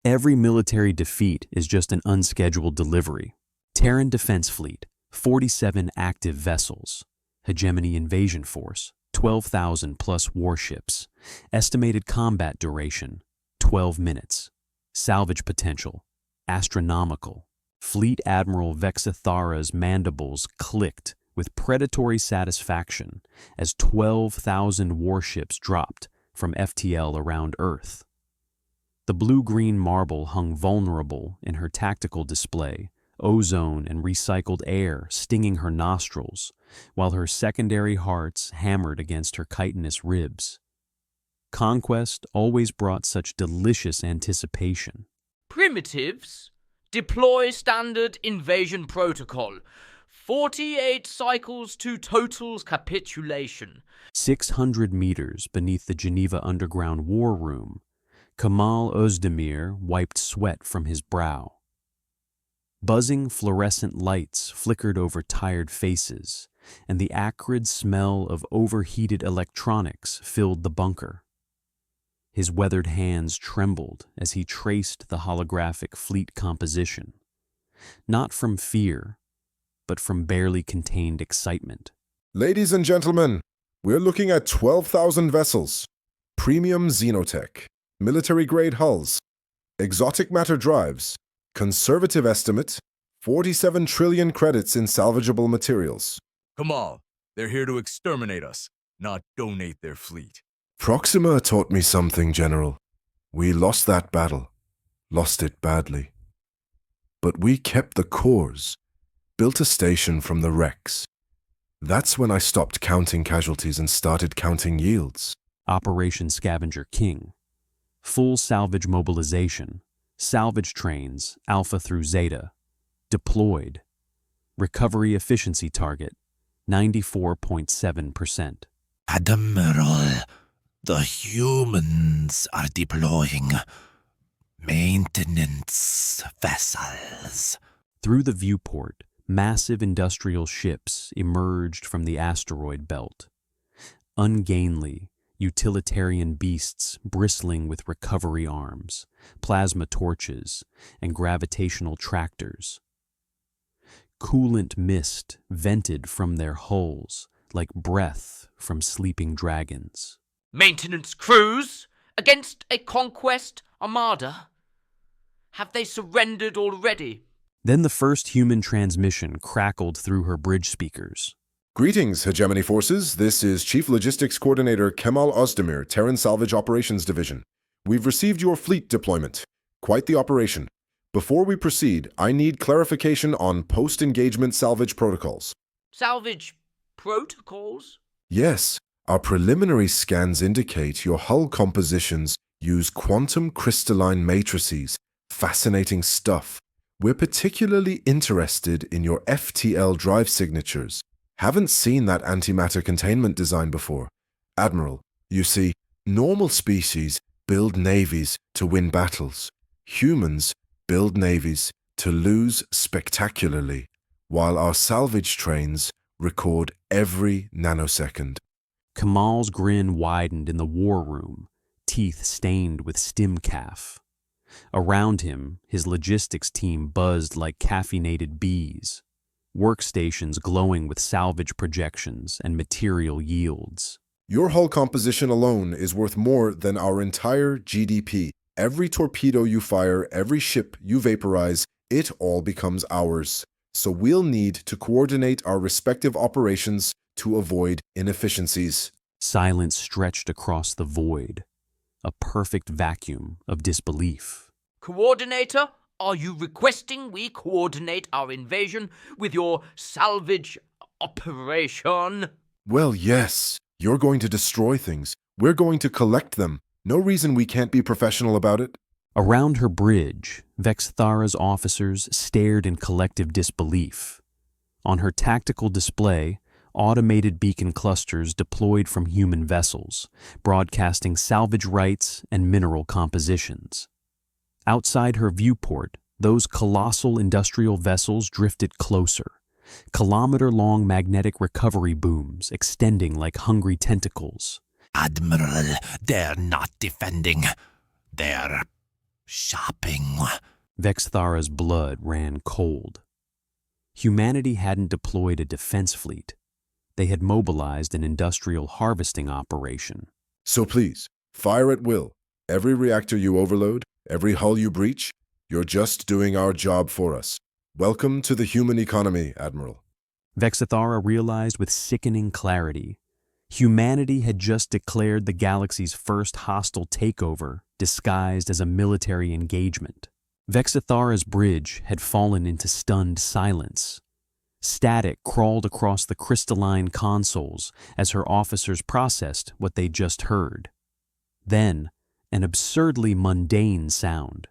Every military defeat is just an unscheduled delivery. Terran Defense Fleet, 47 active vessels. Hegemony Invasion Force, 12,000 plus warships. Estimated combat duration, 12 minutes. Salvage potential, astronomical. Fleet Admiral Vexathara's mandibles clicked with predatory satisfaction as 12,000 warships dropped from FTL around Earth. The blue-green marble hung vulnerable in her tactical display, ozone and recycled air stinging her nostrils, while her secondary hearts hammered against her chitinous ribs. Conquest always brought such delicious anticipation. Primitives, deploy standard invasion protocol. 48 cycles to total's capitulation. 600 meters beneath the Geneva underground war room, Kamal Odamir wiped sweat from his brow. Buzzing fluorescent lights flickered over tired faces, and the acrid smell of overheated electronics filled the bunker. His weathered hands trembled as he traced the holographic fleet composition, not from fear, but from barely contained excitement. Ladies and gentlemen, we're looking at 12,000 vessels, premium xenotech, military-grade hulls, exotic matter drives, conservative estimate, 47 trillion credits in salvageable materials. Kamal, they're here to exterminate us, not donate their fleet. Proxima taught me something, General. We lost that battle. Lost it badly. But we kept the cores, built a station from the wrecks. That's when I stopped counting casualties and started counting yields. Operation Scavenger King. Full salvage mobilization. Salvage trains, Alpha through Zeta. Deployed. Recovery efficiency target, 94.7%. Admiral, the humans are deploying maintenance vessels. Through the viewport, massive industrial ships emerged from the asteroid belt. Ungainly, utilitarian beasts bristling with recovery arms, plasma torches, and gravitational tractors. Coolant mist vented from their hulls like breath from sleeping dragons. Maintenance crews against a conquest armada. Have they surrendered already? Then the first human transmission crackled through her bridge speakers. Greetings, Hegemony Forces. This is Chief Logistics Coordinator Kamal Odamir, Terran Salvage Operations Division. We've received your fleet deployment. Quite the operation. Before we proceed, I need clarification on post-engagement salvage protocols. Salvage protocols? Yes, our preliminary scans indicate your hull compositions use quantum crystalline matrices. Fascinating stuff. We're particularly interested in your FTL drive signatures. Haven't seen that antimatter containment design before. Admiral, you see, normal species build navies to win battles. Humans build navies to lose spectacularly, while our salvage trains record every nanosecond. Kamal's grin widened in the war room, teeth stained with stim-calf. Around him, his logistics team buzzed like caffeinated bees, workstations glowing with salvage projections and material yields. Your hull composition alone is worth more than our entire GDP. Every torpedo you fire, every ship you vaporize, it all becomes ours. So we'll need to coordinate our respective operations to avoid inefficiencies. Silence stretched across the void, a perfect vacuum of disbelief. Coordinator, are you requesting we coordinate our invasion with your salvage operation? Well, yes. You're going to destroy things. We're going to collect them. No reason we can't be professional about it. Around her bridge, Vexathara's officers stared in collective disbelief. On her tactical display, automated beacon clusters deployed from human vessels, broadcasting salvage rights and mineral compositions. Outside her viewport, those colossal industrial vessels drifted closer, kilometer-long magnetic recovery booms extending like hungry tentacles. Admiral, they're not defending. They're shopping. Vexathara's blood ran cold. Humanity hadn't deployed a defense fleet. They had mobilized an industrial harvesting operation. So please, fire at will. Every reactor you overload, every hull you breach, you're just doing our job for us. Welcome to the human economy, Admiral. Vexathara realized with sickening clarity. Humanity had just declared the galaxy's first hostile takeover, disguised as a military engagement. Vexathara's bridge had fallen into stunned silence. Static crawled across the crystalline consoles as her officers processed what they'd just heard. Then, an absurdly mundane sound,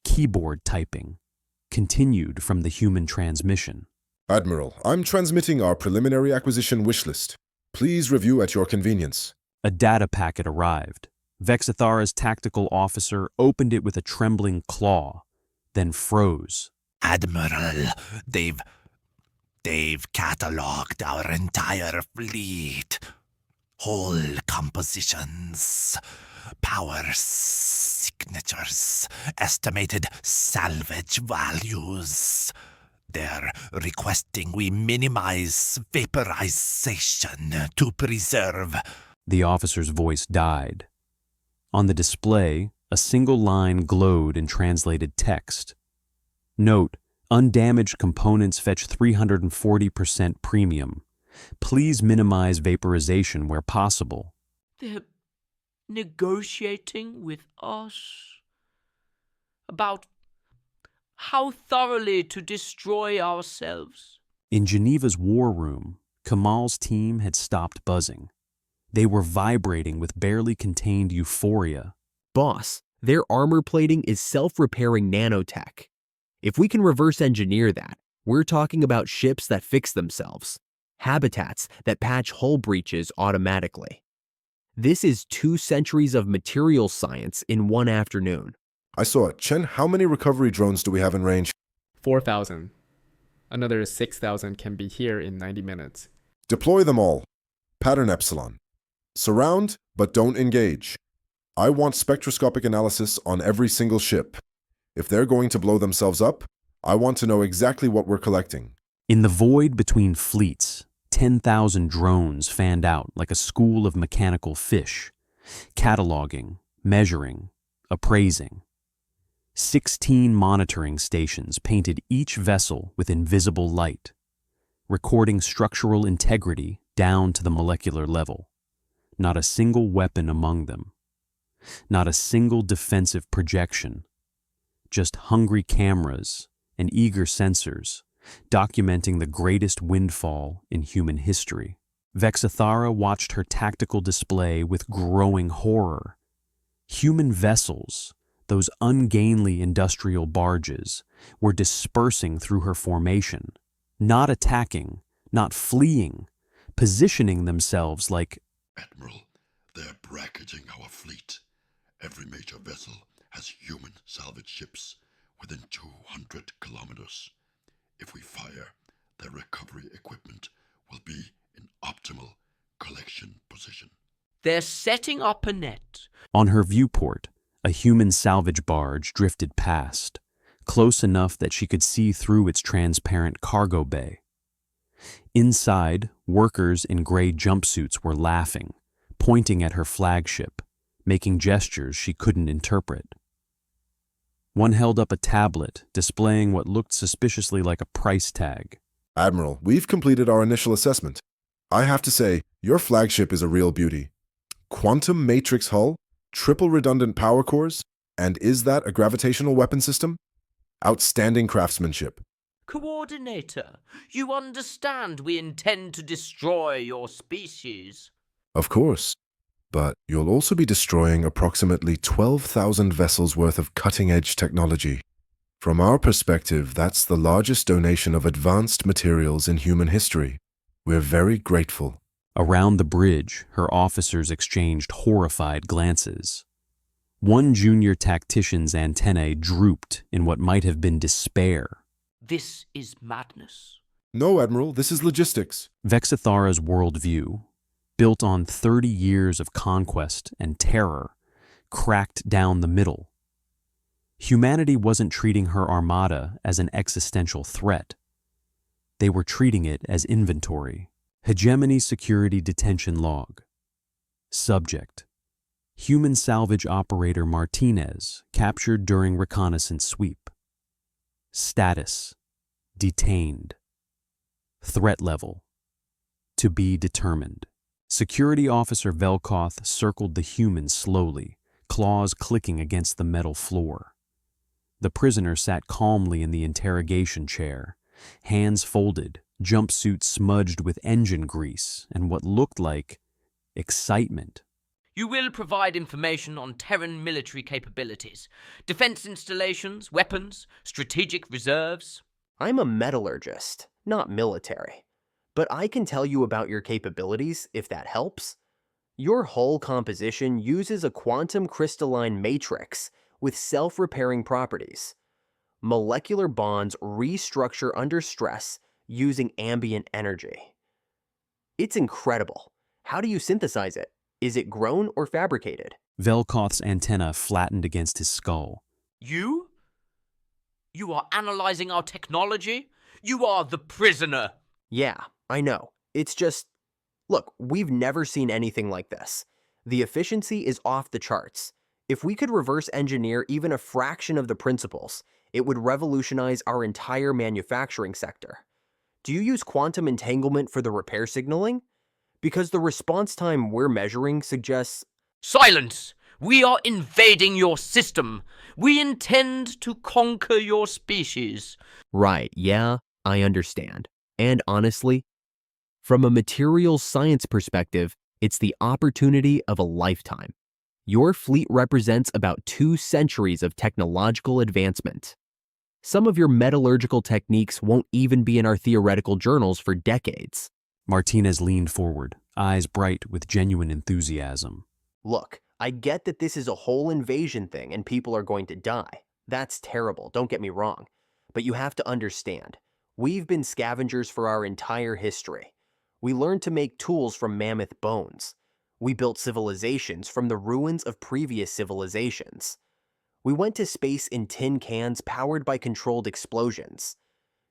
keyboard typing, continued from the human transmission. Admiral, I'm transmitting our preliminary acquisition wishlist. Please review at your convenience. A data packet arrived. Vexathara's tactical officer opened it with a trembling claw, then froze. Admiral, they've catalogued our entire fleet. Whole compositions, power signatures, estimated salvage values. They're requesting we minimize vaporization to preserve. The officer's voice died. On the display, a single line glowed in translated text. Note, undamaged components fetch 340% premium. Please minimize vaporization where possible. They're negotiating with us about how thoroughly to destroy ourselves. In Geneva's war room, Kamal's team had stopped buzzing. They were vibrating with barely contained euphoria. Boss, their armor plating is self-repairing nanotech. If we can reverse engineer that, we're talking about ships that fix themselves, habitats that patch hull breaches automatically. This is 2 centuries of materials science in one afternoon. I saw it. Chen, how many recovery drones do we have in range? 4,000. Another 6,000 can be here in 90 minutes. Deploy them all. Pattern Epsilon. Surround, but don't engage. I want spectroscopic analysis on every single ship. If they're going to blow themselves up, I want to know exactly what we're collecting. In the void between fleets, 10,000 drones fanned out like a school of mechanical fish, cataloging, measuring, appraising. 16 monitoring stations painted each vessel with invisible light, recording structural integrity down to the molecular level. Not a single weapon among them. Not a single defensive projection. Just hungry cameras and eager sensors documenting the greatest windfall in human history. Vexathara watched her tactical display with growing horror. Human vessels, those ungainly industrial barges, were dispersing through her formation, not attacking, not fleeing, positioning themselves like... Admiral, they're bracketing our fleet. Every major vessel has human salvage ships within 200 kilometers. If we fire, their recovery equipment will be in optimal collection position. They're setting up a net. On her viewport, a human salvage barge drifted past, close enough that she could see through its transparent cargo bay. Inside, workers in gray jumpsuits were laughing, pointing at her flagship, making gestures she couldn't interpret. One held up a tablet displaying what looked suspiciously like a price tag. Admiral, we've completed our initial assessment. I have to say, your flagship is a real beauty. Quantum matrix hull, triple redundant power cores, and is that a gravitational weapon system? Outstanding craftsmanship. Coordinator, you understand we intend to destroy your species. Of course. But you'll also be destroying approximately 12,000 vessels worth of cutting-edge technology. From our perspective, that's the largest donation of advanced materials in human history. We're very grateful. Around the bridge, her officers exchanged horrified glances. One junior tactician's antennae drooped in what might have been despair. This is madness. No, Admiral, this is logistics. Vexathara's worldview, built on 30 years of conquest and terror, cracked down the middle. Humanity wasn't treating her armada as an existential threat. They were treating it as inventory. Hegemony Security Detention Log. Subject: Human salvage operator Martinez, captured during reconnaissance sweep. Status: detained. Threat level: to be determined. Security Officer Velkoth circled the human slowly, claws clicking against the metal floor. The prisoner sat calmly in the interrogation chair, hands folded, jumpsuit smudged with engine grease and what looked like excitement. You will provide information on Terran military capabilities, defense installations, weapons, strategic reserves. I'm a metallurgist, not military. But I can tell you about your capabilities, if that helps. Your hull composition uses a quantum crystalline matrix with self-repairing properties. Molecular bonds restructure under stress using ambient energy. It's incredible. How do you synthesize it? Is it grown or fabricated? Velkoth's antenna flattened against his skull. You? You are analyzing our technology? You are the prisoner. Yeah, I know. It's just... Look, we've never seen anything like this. The efficiency is off the charts. If we could reverse engineer even a fraction of the principles, it would revolutionize our entire manufacturing sector. Do you use quantum entanglement for the repair signaling? Because the response time we're measuring suggests... Silence! We are invading your system. We intend to conquer your species. Right, yeah, I understand. And honestly, from a materials science perspective, it's the opportunity of a lifetime. Your fleet represents about 2 centuries of technological advancement. Some of your metallurgical techniques won't even be in our theoretical journals for decades. Martinez leaned forward, eyes bright with genuine enthusiasm. Look, I get that this is a whole invasion thing and people are going to die. That's terrible, don't get me wrong. But you have to understand, we've been scavengers for our entire history. We learned to make tools from mammoth bones. We built civilizations from the ruins of previous civilizations. We went to space in tin cans powered by controlled explosions.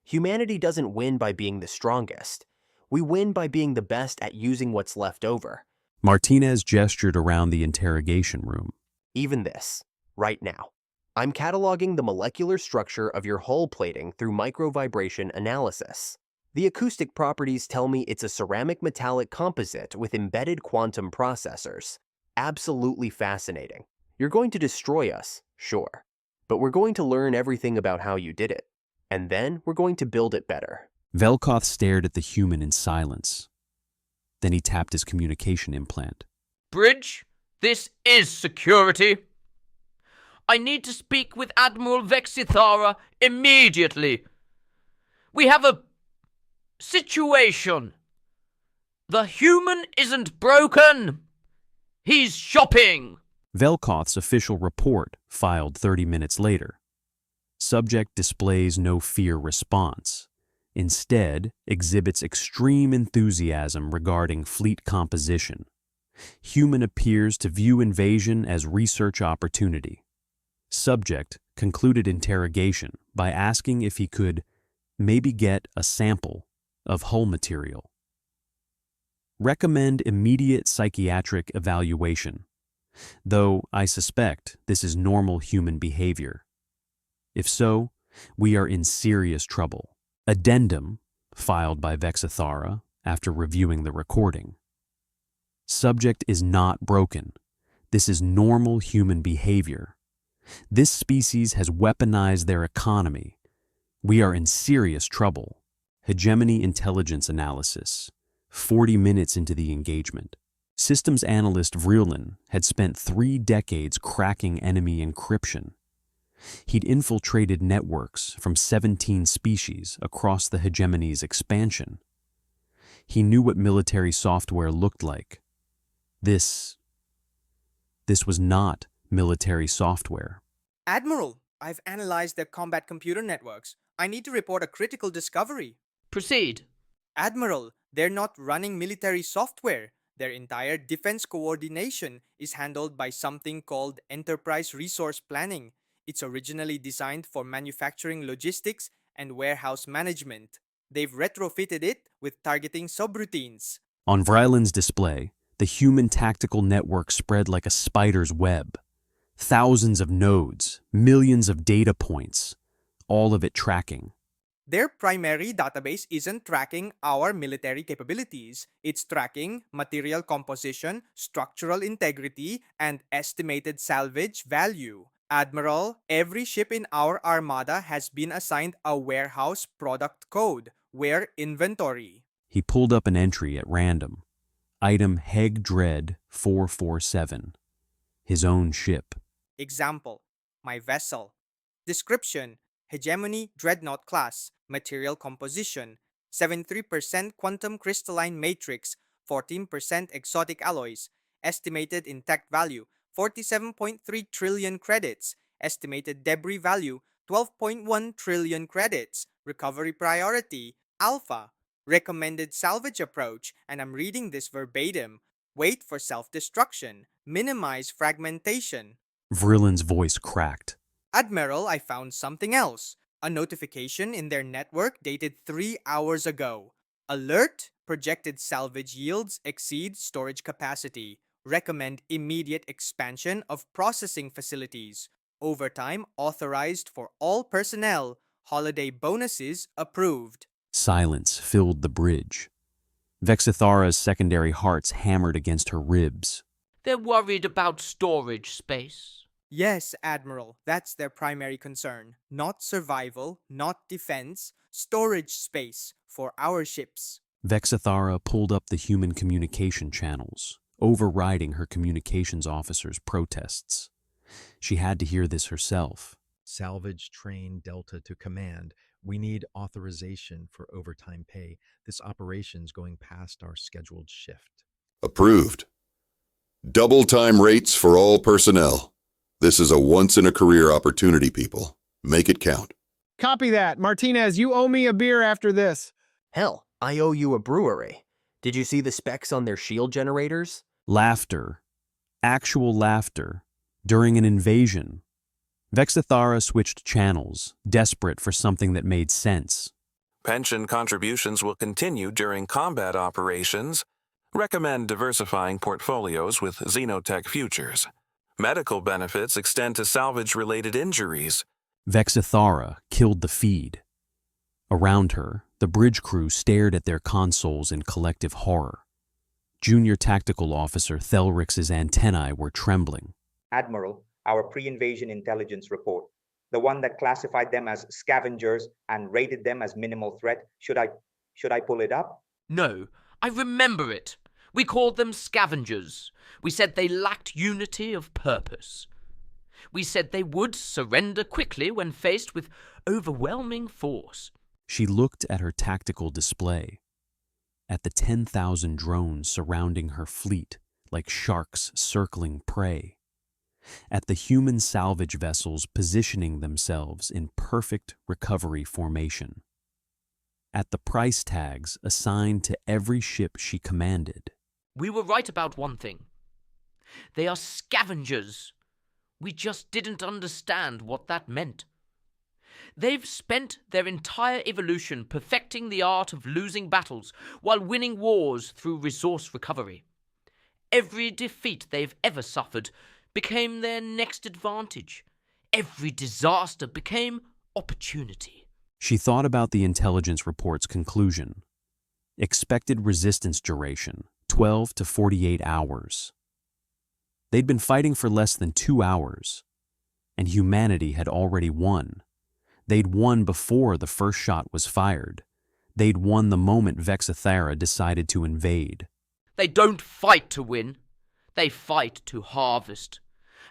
Humanity doesn't win by being the strongest. We win by being the best at using what's left over. Martinez gestured around the interrogation room. Even this, right now. I'm cataloging the molecular structure of your hull plating through microvibration analysis. The acoustic properties tell me it's a ceramic metallic composite with embedded quantum processors. Absolutely fascinating. You're going to destroy us, sure. But we're going to learn everything about how you did it. And then we're going to build it better. Velkoth stared at the human in silence. Then he tapped his communication implant. Bridge, this is security. I need to speak with Admiral Vexathara immediately. We have a situation. The human isn't broken. He's shopping. Velkoth's official report, filed 30 minutes later. Subject displays no fear response. Instead, exhibits extreme enthusiasm regarding fleet composition. Human appears to view invasion as research opportunity. Subject concluded interrogation by asking if he could maybe get a sample of hull material. Recommend immediate psychiatric evaluation, though I suspect this is normal human behavior. If so, we are in serious trouble. Addendum, filed by Vexathara after reviewing the recording. Subject is not broken. This is normal human behavior. This species has weaponized their economy. We are in serious trouble. Hegemony intelligence analysis. 40 minutes into the engagement. Systems analyst Vreeland had spent 3 decades cracking enemy encryption. He'd infiltrated networks from 17 species across the Hegemony's expansion. He knew what military software looked like. This was not military software. Admiral, I've analyzed their combat computer networks. I need to report a critical discovery. Proceed. Admiral, they're not running military software. Their entire defense coordination is handled by something called enterprise resource planning. It's originally designed for manufacturing logistics and warehouse management. They've retrofitted it with targeting subroutines. On Vryland's display, the human tactical network spread like a spider's web. Thousands of nodes, millions of data points, all of it tracking. Their primary database isn't tracking our military capabilities. It's tracking material composition, structural integrity, and estimated salvage value. Admiral, every ship in our armada has been assigned a warehouse product code, ware inventory. He pulled up an entry at random. Item Heg Dread 447. His own ship. Example, my vessel. Description, Hegemony Dreadnought class, material composition, 73% quantum crystalline matrix, 14% exotic alloys, estimated intact value, 47.3 trillion credits, estimated debris value, 12.1 trillion credits, recovery priority, alpha, recommended salvage approach, and I'm reading this verbatim, wait for self-destruction, minimize fragmentation. Vryland's voice cracked. Admiral, I found something else. A notification in their network dated 3 hours ago. Alert! Projected salvage yields exceed storage capacity. Recommend immediate expansion of processing facilities. Overtime authorized for all personnel. Holiday bonuses approved. Silence filled the bridge. Vexathara's secondary hearts hammered against her ribs. They're worried about storage space. Yes, Admiral, that's their primary concern. Not survival, not defense, storage space for our ships. Vexathara pulled up the human communication channels, overriding her communications officer's protests. She had to hear this herself. Salvage train Delta to command. We need authorization for overtime pay. This operation's going past our scheduled shift. Approved. Double time rates for all personnel. This is a once-in-a-career opportunity, people. Make it count. Copy that. Martinez, you owe me a beer after this. Hell, I owe you a brewery. Did you see the specs on their shield generators? Laughter. Actual laughter. During an invasion. Vexathara switched channels, desperate for something that made sense. Pension contributions will continue during combat operations. Recommend diversifying portfolios with xenotech futures. Medical benefits extend to salvage-related injuries. Vexathara killed the feed. Around her, the bridge crew stared at their consoles in collective horror. Junior Tactical Officer Thelrix's antennae were trembling. Admiral, our pre-invasion intelligence report, the one that classified them as scavengers and rated them as minimal threat, should I pull it up? No, I remember it. We called them scavengers. We said they lacked unity of purpose. We said they would surrender quickly when faced with overwhelming force. She looked at her tactical display, at the 10,000 drones surrounding her fleet like sharks circling prey, at the human salvage vessels positioning themselves in perfect recovery formation, at the price tags assigned to every ship she commanded. We were right about one thing. They are scavengers. We just didn't understand what that meant. They've spent their entire evolution perfecting the art of losing battles while winning wars through resource recovery. Every defeat they've ever suffered became their next advantage. Every disaster became opportunity. She thought about the intelligence report's conclusion. Expected resistance duration, 12 to 48 hours. They'd been fighting for less than 2 hours, and humanity had already won. They'd won before the first shot was fired. They'd won the moment Vexathara decided to invade. They don't fight to win. They fight to harvest.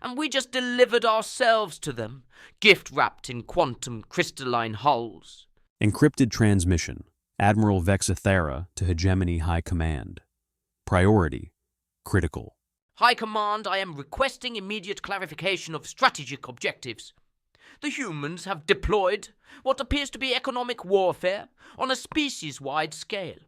And we just delivered ourselves to them, gift-wrapped in quantum crystalline hulls. Encrypted transmission. Admiral Vexathara to Hegemony High Command. Priority. Critical. High Command, I am requesting immediate clarification of strategic objectives. The humans have deployed what appears to be economic warfare on a species-wide scale.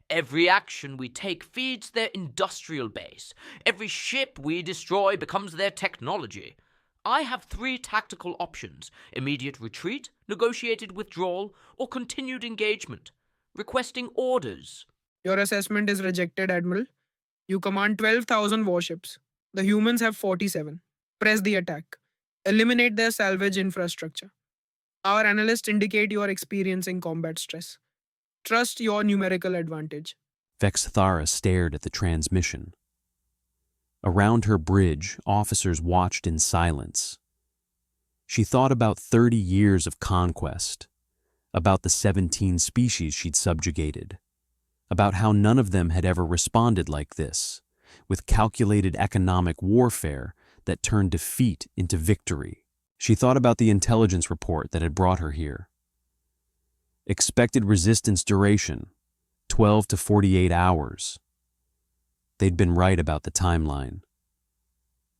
Every action we take feeds their industrial base. Every ship we destroy becomes their technology. I have 3 tactical options: immediate retreat, negotiated withdrawal, or continued engagement. Requesting orders. Your assessment is rejected, Admiral. You command 12,000 warships. The humans have 47. Press the attack. Eliminate their salvage infrastructure. Our analysts indicate you are experiencing combat stress. Trust your numerical advantage. Vexathara stared at the transmission. Around her bridge, officers watched in silence. She thought about 30 years of conquest, about the 17 species she'd subjugated, about how none of them had ever responded like this, with calculated economic warfare that turned defeat into victory. She thought about the intelligence report that had brought her here. Expected resistance duration, 12 to 48 hours. They'd been right about the timeline.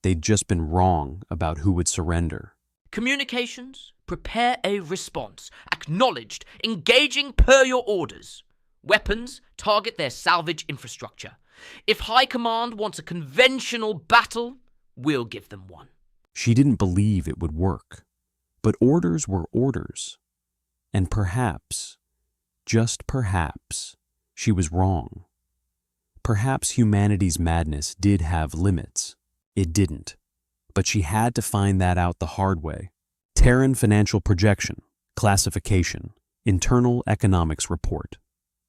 They'd just been wrong about who would surrender. Communications, prepare a response. Acknowledged, engaging per your orders. Weapons, target their salvage infrastructure. If High Command wants a conventional battle, we'll give them one. She didn't believe it would work, but orders were orders. And perhaps, just perhaps, she was wrong. Perhaps humanity's madness did have limits. It didn't, but she had to find that out the hard way. Terran Financial Projection, Classification, Internal Economics Report.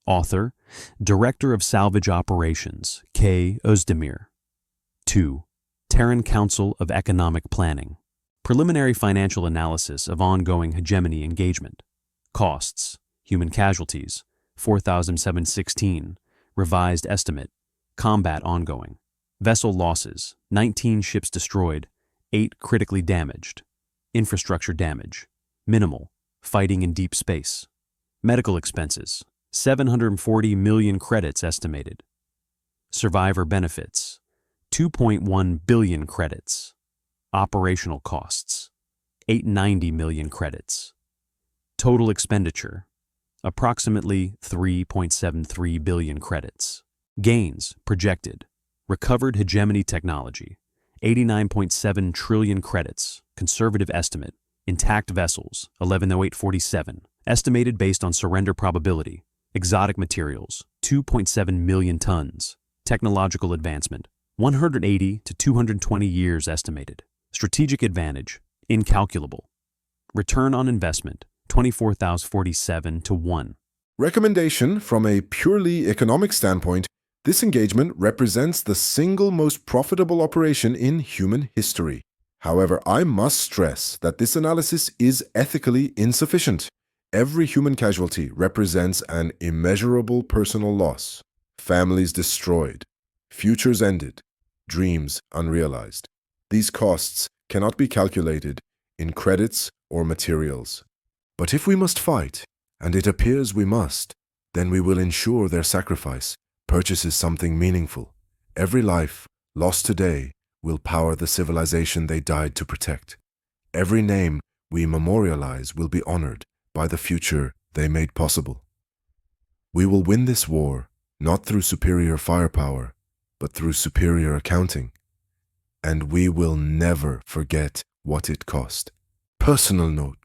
Author, Director of Salvage Operations, Kamal Odamir. 2. Terran Council of Economic Planning. Preliminary financial analysis of ongoing hegemony engagement. Costs, human casualties, 4,716. Revised estimate, combat ongoing. Vessel losses, 19 ships destroyed, 8 critically damaged. Infrastructure damage, minimal, fighting in deep space. Medical expenses, 740 million credits estimated. Survivor benefits, 2.1 billion credits. Operational costs, 890 million credits. Total expenditure, approximately 3.73 billion credits. Gains projected. Recovered hegemony technology, 89.7 trillion credits. Conservative estimate. Intact vessels, 110847. Estimated based on surrender probability. Exotic materials, 2.7 million tons. Technological advancement, 180 to 220 years estimated. Strategic advantage, incalculable. Return on investment, 24,047 to 1. Recommendation: from a purely economic standpoint, this engagement represents the single most profitable operation in human history. However, I must stress that this analysis is ethically insufficient. Every human casualty represents an immeasurable personal loss. Families destroyed, futures ended, dreams unrealized. These costs cannot be calculated in credits or materials. But if we must fight, and it appears we must, then we will ensure their sacrifice purchases something meaningful. Every life lost today will power the civilization they died to protect. Every name we memorialize will be honored by the future they made possible. We will win this war not through superior firepower, but through superior accounting. And we will never forget what it cost. Personal note: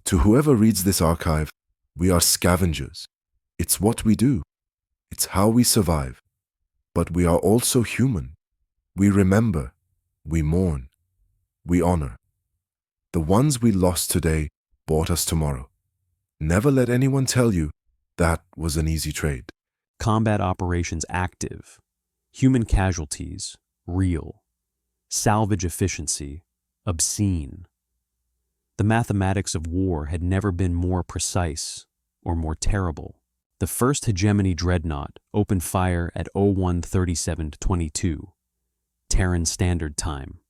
to whoever reads this archive, we are scavengers. It's what we do. It's how we survive. But we are also human. We remember. We mourn. We honor. The ones we lost today bought us tomorrow. Never let anyone tell you that was an easy trade. Combat operations active. Human casualties, real. Salvage efficiency, obscene. The mathematics of war had never been more precise or more terrible. The first hegemony dreadnought opened fire at 01:37:22, Terran Standard Time.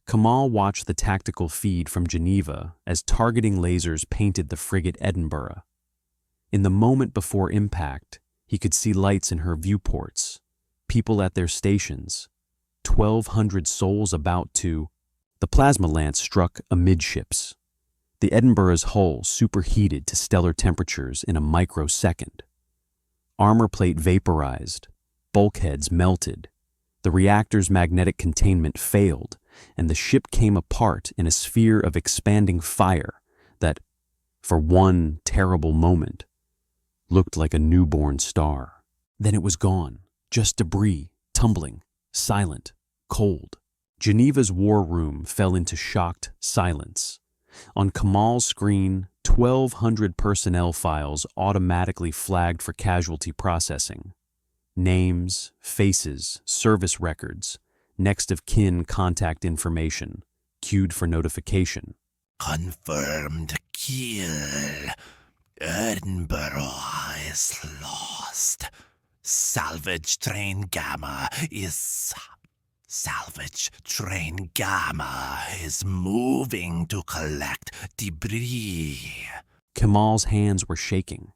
Kamal watched the tactical feed from Geneva as targeting lasers painted the frigate Edinburgh. In the moment before impact, he could see lights in her viewports, people at their stations, 1,200 souls about to. The plasma lance struck amidships. The Edinburgh's hull superheated to stellar temperatures in a microsecond. Armor plate vaporized, bulkheads melted. The reactor's magnetic containment failed, and the ship came apart in a sphere of expanding fire that, for one terrible moment, looked like a newborn star. Then it was gone, just debris, tumbling, silent, cold. Geneva's war room fell into shocked silence. On Kamal's screen, 1,200 personnel files automatically flagged for casualty processing. Names, faces, service records, next of kin contact information, queued for notification. Confirmed kill. Edinburgh is lost. Salvage train Gamma is moving to collect debris. Kamal's hands were shaking.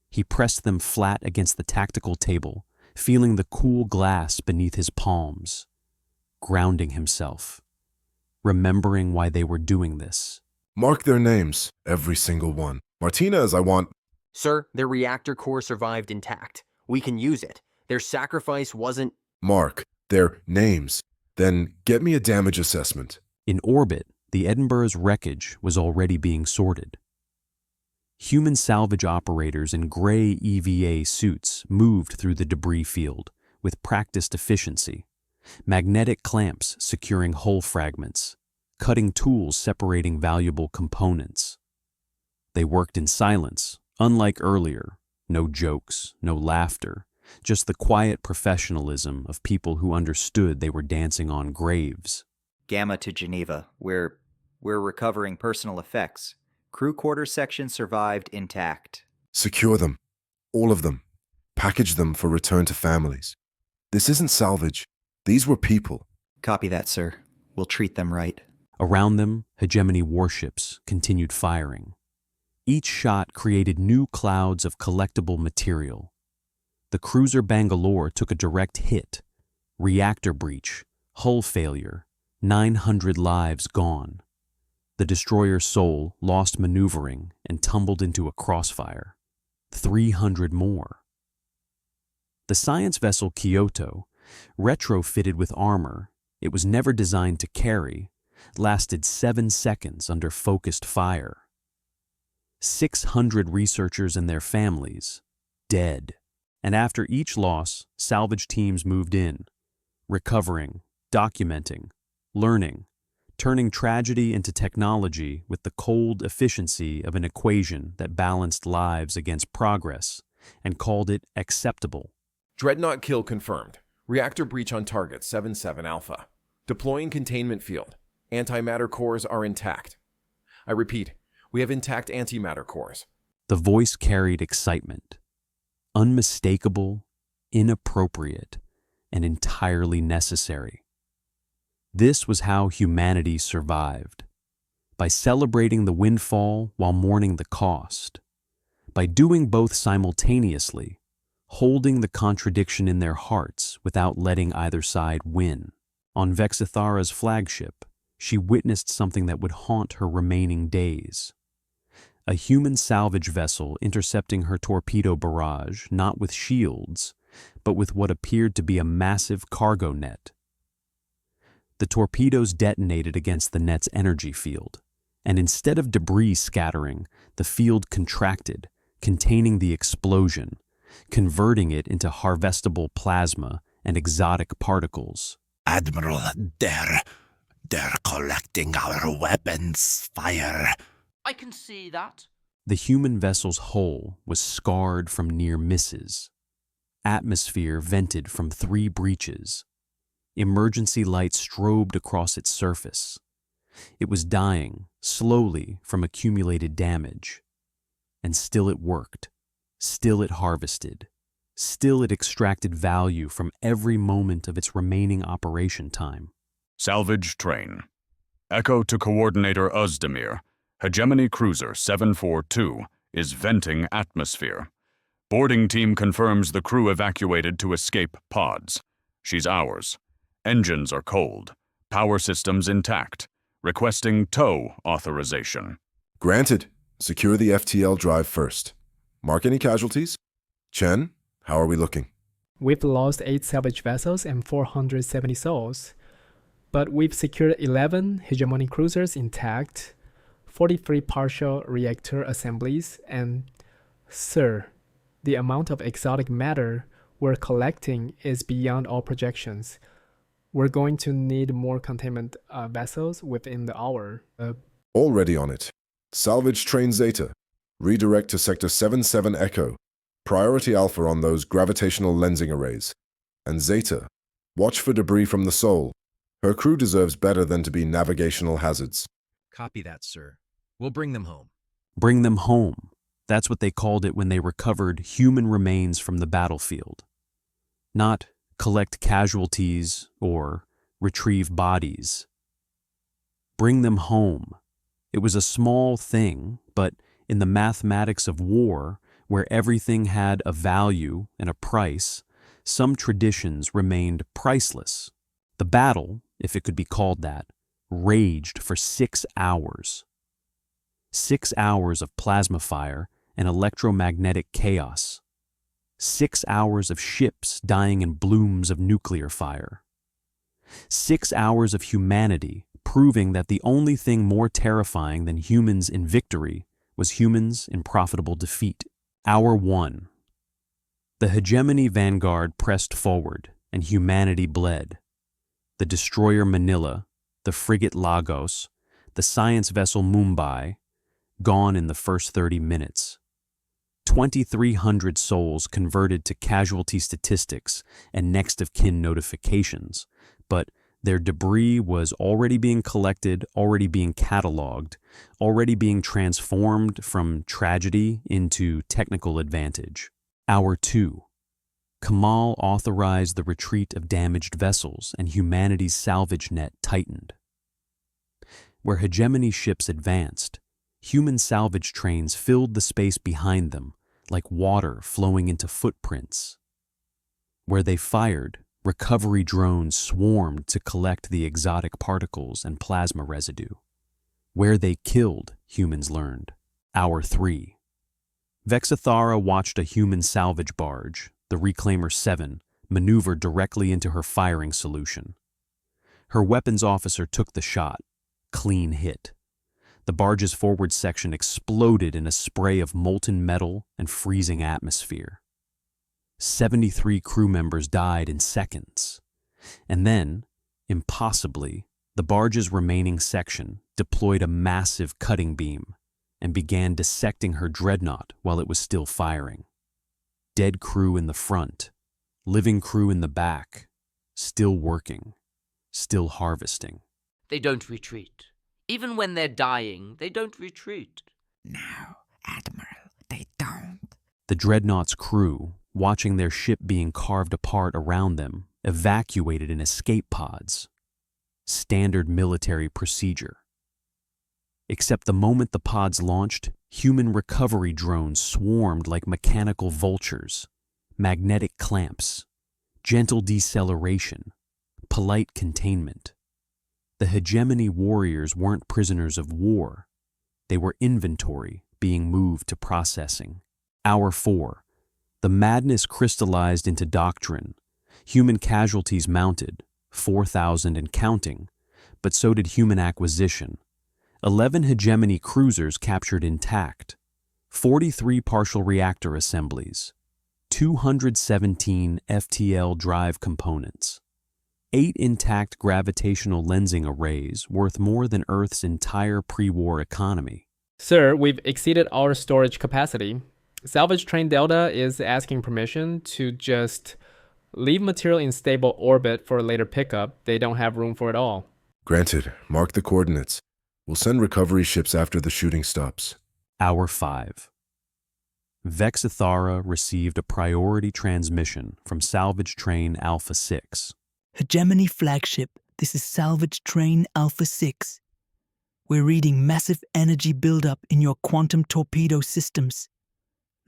He pressed them flat against the tactical table, feeling the cool glass beneath his palms, grounding himself, remembering why they were doing this. Mark their names, every single one. Martinez, I want... Sir, their reactor core survived intact. We can use it. Their sacrifice wasn't... Mark their names. Then get me a damage assessment. In orbit, the Edinburgh's wreckage was already being sorted. Human salvage operators in gray EVA suits moved through the debris field with practiced efficiency, magnetic clamps securing hull fragments, cutting tools separating valuable components. They worked in silence, unlike earlier. No jokes, no laughter, just the quiet professionalism of people who understood they were dancing on graves. Gamma to Geneva. We're recovering personal effects. Crew quarter section survived intact. Secure them. All of them. Package them for return to families. This isn't salvage. These were people. Copy that, sir. We'll treat them right. Around them, Hegemony warships continued firing. Each shot created new clouds of collectible material. The cruiser Bangalore took a direct hit. Reactor breach, hull failure, 900 lives gone. The destroyer Soul lost maneuvering and tumbled into a crossfire. 300 more. The science vessel Kyoto, retrofitted with armor it was never designed to carry, lasted 7 seconds under focused fire. 600 researchers and their families, dead. And after each loss, salvage teams moved in, recovering, documenting, learning, turning tragedy into technology with the cold efficiency of an equation that balanced lives against progress and called it acceptable. Dreadnought kill confirmed. Reactor breach on target 7-7 Alpha. Deploying containment field. Antimatter cores are intact. I repeat, we have intact antimatter cores. The voice carried excitement. Unmistakable, inappropriate, and entirely necessary. This was how humanity survived. By celebrating the windfall while mourning the cost. By doing both simultaneously, holding the contradiction in their hearts without letting either side win. On Vexathara's flagship, she witnessed something that would haunt her remaining days. A human salvage vessel intercepting her torpedo barrage, not with shields, but with what appeared to be a massive cargo net. The torpedoes detonated against the net's energy field, and instead of debris scattering, the field contracted, containing the explosion, converting it into harvestable plasma and exotic particles. Admiral, they're collecting our weapons. Fire. I can see that. The human vessel's hull was scarred from near misses. Atmosphere vented from 3 breaches. Emergency lights strobed across its surface. It was dying, slowly, from accumulated damage. And still it worked. Still it harvested. Still it extracted value from every moment of its remaining operation time. Salvage train. Echo to Coordinator Ozdemir. Hegemony Cruiser 742 is venting atmosphere. Boarding team confirms the crew evacuated to escape pods. She's ours. Engines are cold. Power systems intact. Requesting tow authorization. Granted. Secure the FTL drive first. Mark any casualties? Chen, how are we looking? We've lost 8 salvage vessels and 470 souls. But we've secured 11 Hegemony cruisers intact, 43 partial reactor assemblies, and, sir, the amount of exotic matter we're collecting is beyond all projections. We're going to need more containment vessels within the hour. Already on it. Salvage Train Zeta. Redirect to Sector 77 Echo. Priority Alpha on those gravitational lensing arrays. And Zeta, watch for debris from the Soul. Her crew deserves better than to be navigational hazards. Copy that, sir. We'll bring them home. Bring them home. That's what they called it when they recovered human remains from the battlefield. Not collect casualties or retrieve bodies. Bring them home. It was a small thing, but in the mathematics of war, where everything had a value and a price, some traditions remained priceless. The battle, if it could be called that, raged for 6 hours. 6 hours of plasma fire and electromagnetic chaos. 6 hours of ships dying in blooms of nuclear fire. 6 hours of humanity proving that the only thing more terrifying than humans in victory was humans in profitable defeat. Hour 1. The Hegemony vanguard pressed forward, and humanity bled. The destroyer Manila, the frigate Lagos, the science vessel Mumbai, gone in the first 30 minutes. 2,300 souls converted to casualty statistics and next-of-kin notifications, but their debris was already being collected, already being cataloged, already being transformed from tragedy into technical advantage. Hour 2. Kamal authorized the retreat of damaged vessels, and humanity's salvage net tightened. Where Hegemony ships advanced, human salvage trains filled the space behind them like water flowing into footprints. Where they fired, recovery drones swarmed to collect the exotic particles and plasma residue. Where they killed, humans learned. Hour 3. Vexathara watched a human salvage barge, the Reclaimer 7, maneuver directly into her firing solution. Her weapons officer took the shot. Clean hit. The barge's forward section exploded in a spray of molten metal and freezing atmosphere. 73 crew members died in seconds. And then, impossibly, the barge's remaining section deployed a massive cutting beam and began dissecting her dreadnought while it was still firing. Dead crew in the front, living crew in the back, still working, still harvesting. They don't retreat. Even when they're dying, they don't retreat. No, Admiral, they don't. The dreadnought's crew, watching their ship being carved apart around them, evacuated in escape pods. Standard military procedure. Except the moment the pods launched, human recovery drones swarmed like mechanical vultures, magnetic clamps, gentle deceleration, polite containment. The Hegemony warriors weren't prisoners of war. They were inventory being moved to processing. Hour 4. The madness crystallized into doctrine. Human casualties mounted, 4,000 and counting, but so did human acquisition. 11 Hegemony cruisers captured intact, 43 partial reactor assemblies, 217 FTL drive components, 8 intact gravitational lensing arrays worth more than Earth's entire pre-war economy. Sir, we've exceeded our storage capacity. Salvage Train Delta is asking permission to just leave material in stable orbit for later pickup. They don't have room for it all. Granted. Mark the coordinates. We'll send recovery ships after the shooting stops. Hour 5. Vexathara received a priority transmission from Salvage Train Alpha 6. Hegemony flagship, this is Salvage Train Alpha 6. We're reading massive energy buildup in your quantum torpedo systems.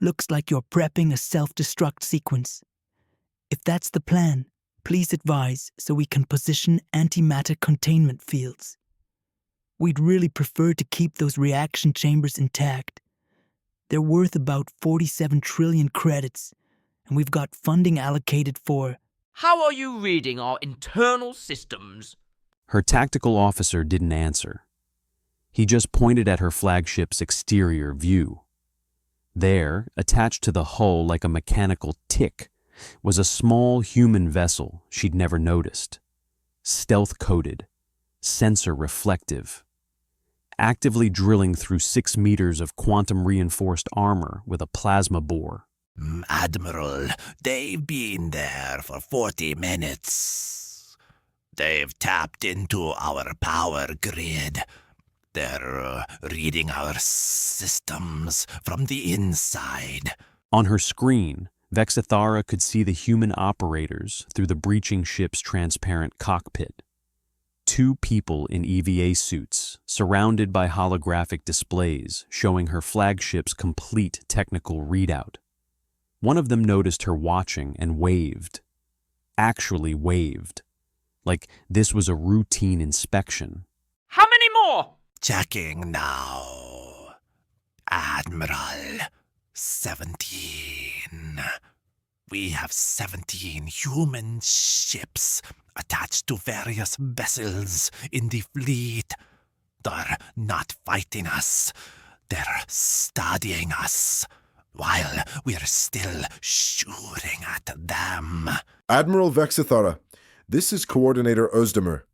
Looks like you're prepping a self-destruct sequence. If that's the plan, please advise so we can position antimatter containment fields. We'd really prefer to keep those reaction chambers intact. They're worth about 47 trillion credits, and we've got funding allocated for... How are you reading our internal systems? Her tactical officer didn't answer. He just pointed at her flagship's exterior view. There, attached to the hull like a mechanical tick, was a small human vessel she'd never noticed. Stealth-coated, sensor-reflective, actively drilling through 6 meters of quantum-reinforced armor with a plasma bore. Admiral, they've been there for 40 minutes. They've tapped into our power grid. They're reading our systems from the inside. On her screen, Vexathara could see the human operators through the breaching ship's transparent cockpit. 2 people in EVA suits, surrounded by holographic displays showing her flagship's complete technical readout. One of them noticed her watching and waved. Actually waved. Like this was a routine inspection. How many more? Checking now. Admiral, 17. We have 17 human ships attached to various vessels in the fleet. They're not fighting us. They're studying us while we're still shooting at them. Admiral Vexathara, this is Coordinator Odamir.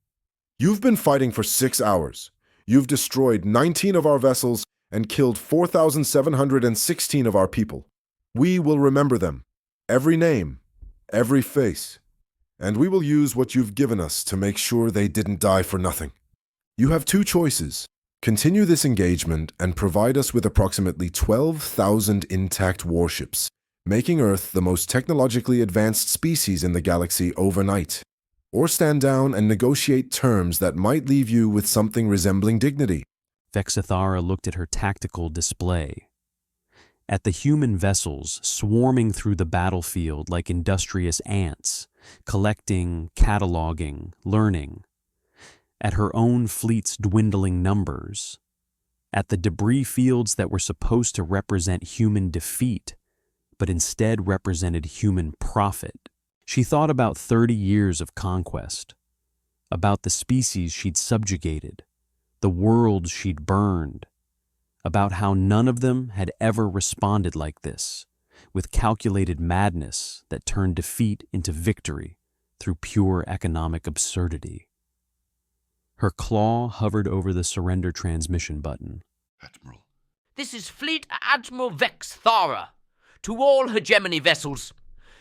You've been fighting for 6 hours. You've destroyed 19 of our vessels and killed 4,716 of our people. We will remember them. Every name, every face. And we will use what you've given us to make sure they didn't die for nothing. You have 2 choices. Continue this engagement and provide us with approximately 12,000 intact warships, making Earth the most technologically advanced species in the galaxy overnight. Or stand down and negotiate terms that might leave you with something resembling dignity. Vexathara looked at her tactical display. At the human vessels swarming through the battlefield like industrious ants, collecting, cataloging, learning. At her own fleet's dwindling numbers. At the debris fields that were supposed to represent human defeat, but instead represented human profit. She thought about 30 years of conquest, about the species she'd subjugated, the worlds she'd burned, about how none of them had ever responded like this, with calculated madness that turned defeat into victory through pure economic absurdity. Her claw hovered over the surrender transmission button. Admiral. This is Fleet Admiral Vexathara. To all Hegemony vessels,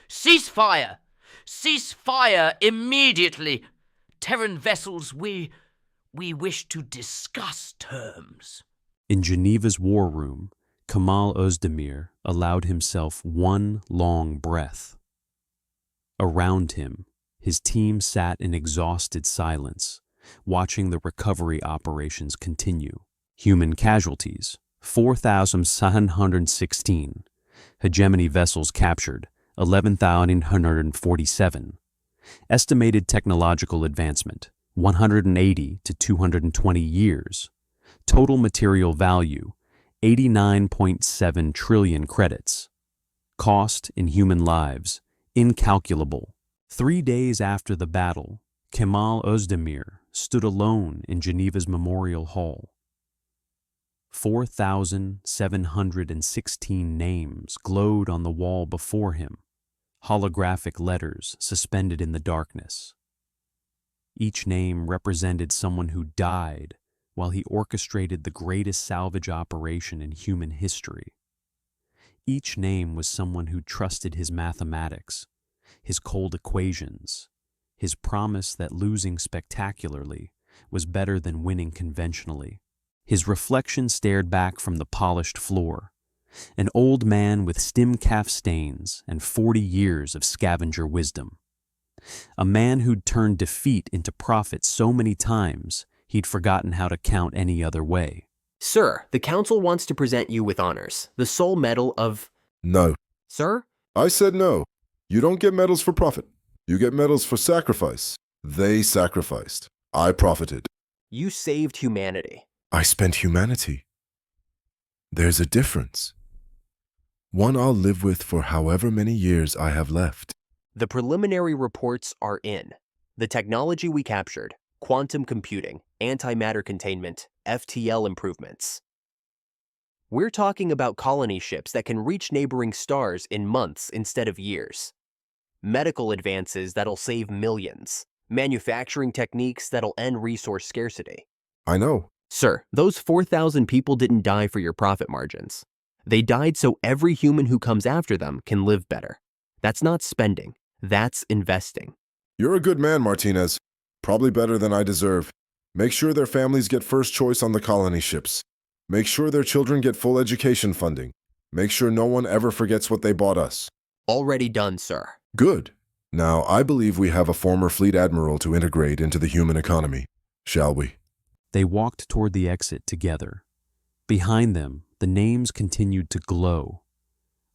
cease fire! Cease fire immediately! Terran vessels, we wish to discuss terms. In Geneva's war room, Kamal Odamir allowed himself one long breath. Around him, his team sat in exhausted silence, watching the recovery operations continue. Human casualties, 4,716. Hegemony vessels captured, 11,147. Estimated technological advancement, 180 to 220 years. Total material value, 89.7 trillion credits. Cost in human lives, incalculable. 3 days after the battle, Kamal Odamir stood alone in Geneva's Memorial Hall. 4,716 names glowed on the wall before him, holographic letters suspended in the darkness. Each name represented someone who died while he orchestrated the greatest salvage operation in human history. Each name was someone who trusted his mathematics, his cold equations, his promise that losing spectacularly was better than winning conventionally. His reflection stared back from the polished floor, an old man with stim calf stains and 40 years of scavenger wisdom. A man who'd turned defeat into profit so many times he'd forgotten how to count any other way. Sir, the Council wants to present you with honors, the sole medal of... No. Sir? I said no. You don't get medals for profit. You get medals for sacrifice. They sacrificed. I profited. You saved humanity. I spent humanity. There's a difference. One I'll live with for however many years I have left. The preliminary reports are in. The technology we captured, quantum computing, antimatter containment, FTL improvements. We're talking about colony ships that can reach neighboring stars in months instead of years. Medical advances that'll save millions. Manufacturing techniques that'll end resource scarcity. I know. Sir, those 4,000 people didn't die for your profit margins. They died so every human who comes after them can live better. That's not spending. That's investing. You're a good man, Martinez. Probably better than I deserve. Make sure their families get first choice on the colony ships. Make sure their children get full education funding. Make sure no one ever forgets what they bought us. Already done, sir. Good. Now, I believe we have a former fleet admiral to integrate into the human economy. Shall we? They walked toward the exit together. Behind them, the names continued to glow,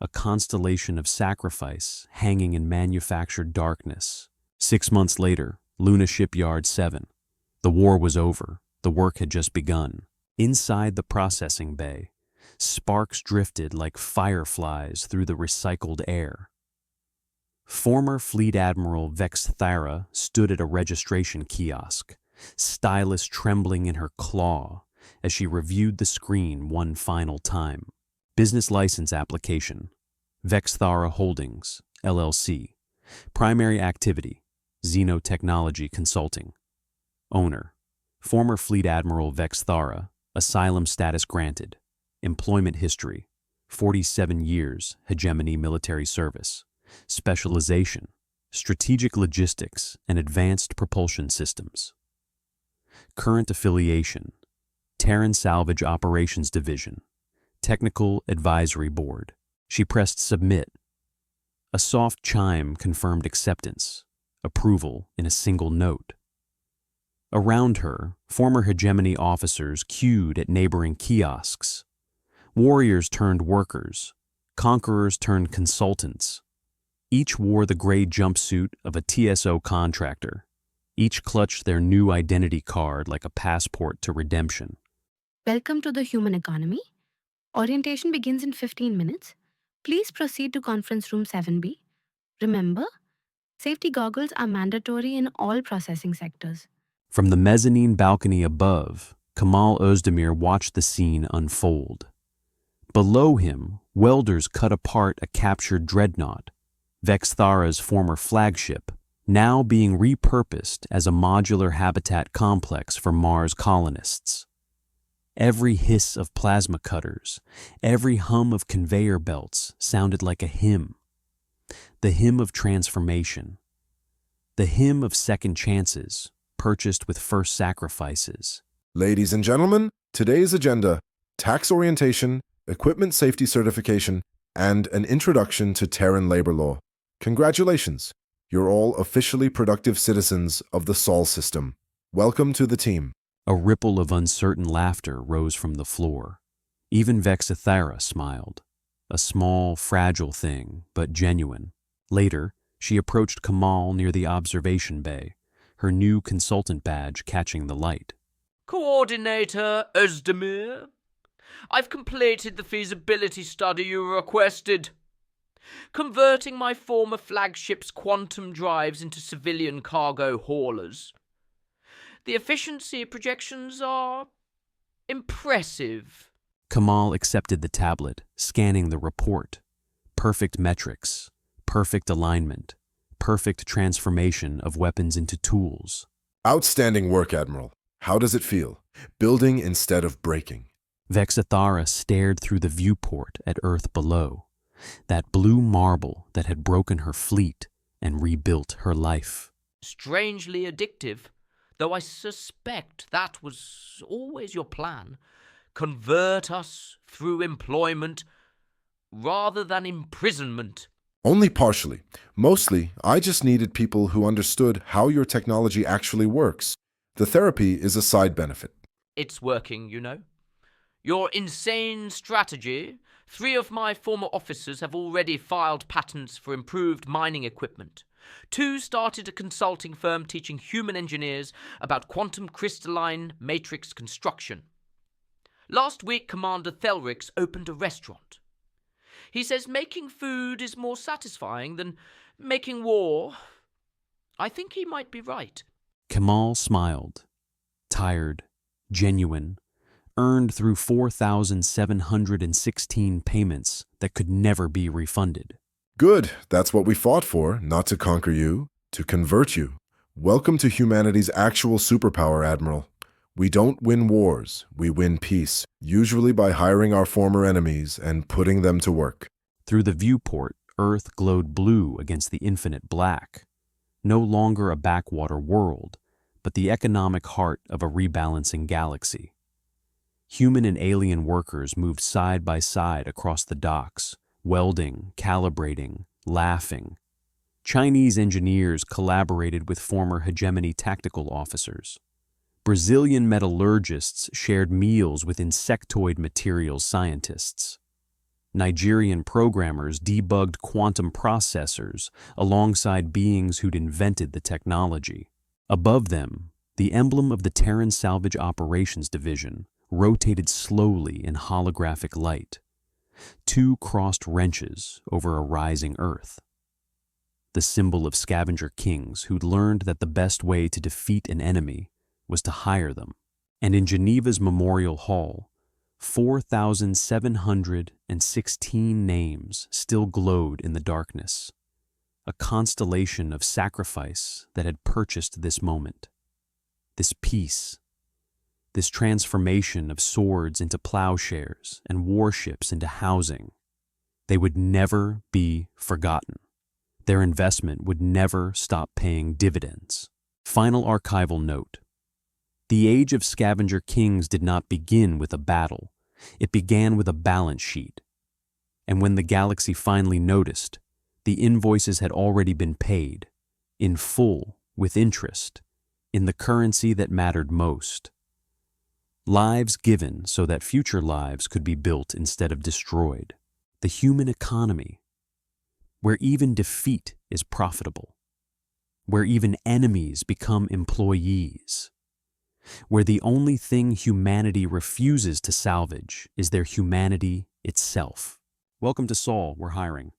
a constellation of sacrifice hanging in manufactured darkness. 6 months later, Luna Shipyard 7. The war was over. The work had just begun. Inside the processing bay, sparks drifted like fireflies through the recycled air. Former Fleet Admiral Vexathara stood at a registration kiosk, stylus trembling in her claw as she reviewed the screen one final time. Business license application. Vexathara Holdings, LLC. Primary activity, xenotechnology consulting. Owner, former Fleet Admiral Vexathara, asylum status granted. Employment history, 47 years, Hegemony military service. Specialization, strategic logistics and advanced propulsion systems. Current affiliation, Terran Salvage Operations Division, Technical Advisory Board. She pressed submit. A soft chime confirmed acceptance, approval in a single note. Around her, former Hegemony officers queued at neighboring kiosks. Warriors turned workers, conquerors turned consultants. Each wore the gray jumpsuit of a TSO contractor. Each clutched their new identity card like a passport to redemption. Welcome to the human economy. Orientation begins in 15 minutes. Please proceed to conference room 7B. Remember, safety goggles are mandatory in all processing sectors. From the mezzanine balcony above, Kamal Odamir watched the scene unfold. Below him, welders cut apart a captured dreadnought, Vexathara's former flagship, now being repurposed as a modular habitat complex for Mars colonists. Every hiss of plasma cutters, every hum of conveyor belts sounded like a hymn. The hymn of transformation. The hymn of second chances, purchased with first sacrifices. Ladies and gentlemen, today's agenda: tax orientation, equipment safety certification, and an introduction to Terran labor law. Congratulations. You're all officially productive citizens of the Sol system. Welcome to the team. A ripple of uncertain laughter rose from the floor. Even Vexathara smiled. A small, fragile thing, but genuine. Later, she approached Kamal near the observation bay, her new consultant badge catching the light. Coordinator Odamir, I've completed the feasibility study you requested. Converting my former flagship's quantum drives into civilian cargo haulers. The efficiency projections are impressive. Kamal accepted the tablet, scanning the report. Perfect metrics, perfect alignment, perfect transformation of weapons into tools. Outstanding work, Admiral. How does it feel? Building instead of breaking. Vexathara stared through the viewport at Earth below, that blue marble that had broken her fleet and rebuilt her life. Strangely addictive, though I suspect that was always your plan. Convert us through employment rather than imprisonment. Only partially. Mostly, I just needed people who understood how your technology actually works. The therapy is a side benefit. It's working, you know. Your insane strategy. 3 of my former officers have already filed patents for improved mining equipment. 2 started a consulting firm teaching human engineers about quantum crystalline matrix construction. Last week, Commander Thelrix opened a restaurant. He says making food is more satisfying than making war. I think he might be right. Kamal smiled. Tired, genuine, earned through 4,716 payments that could never be refunded. Good, that's what we fought for, not to conquer you, to convert you. Welcome to humanity's actual superpower, Admiral. We don't win wars, we win peace, usually by hiring our former enemies and putting them to work. Through the viewport, Earth glowed blue against the infinite black. No longer a backwater world, but the economic heart of a rebalancing galaxy. Human and alien workers moved side by side across the docks, welding, calibrating, laughing. Chinese engineers collaborated with former Hegemony tactical officers. Brazilian metallurgists shared meals with insectoid materials scientists. Nigerian programmers debugged quantum processors alongside beings who'd invented the technology. Above them, the emblem of the Terran Salvage Operations Division rotated slowly in holographic light. Two crossed wrenches over a rising Earth. The symbol of scavenger kings who'd learned that the best way to defeat an enemy was to hire them. And in Geneva's Memorial Hall, 4,716 names still glowed in the darkness, a constellation of sacrifice that had purchased this moment, this peace, this transformation of swords into plowshares and warships into housing. They would never be forgotten. Their investment would never stop paying dividends. Final archival note. The age of scavenger kings did not begin with a battle. It began with a balance sheet. And when the galaxy finally noticed, the invoices had already been paid, in full, with interest, in the currency that mattered most. Lives given so that future lives could be built instead of destroyed. The human economy, where even defeat is profitable, where even enemies become employees, where the only thing humanity refuses to salvage is their humanity itself. Welcome to Saul, we're hiring.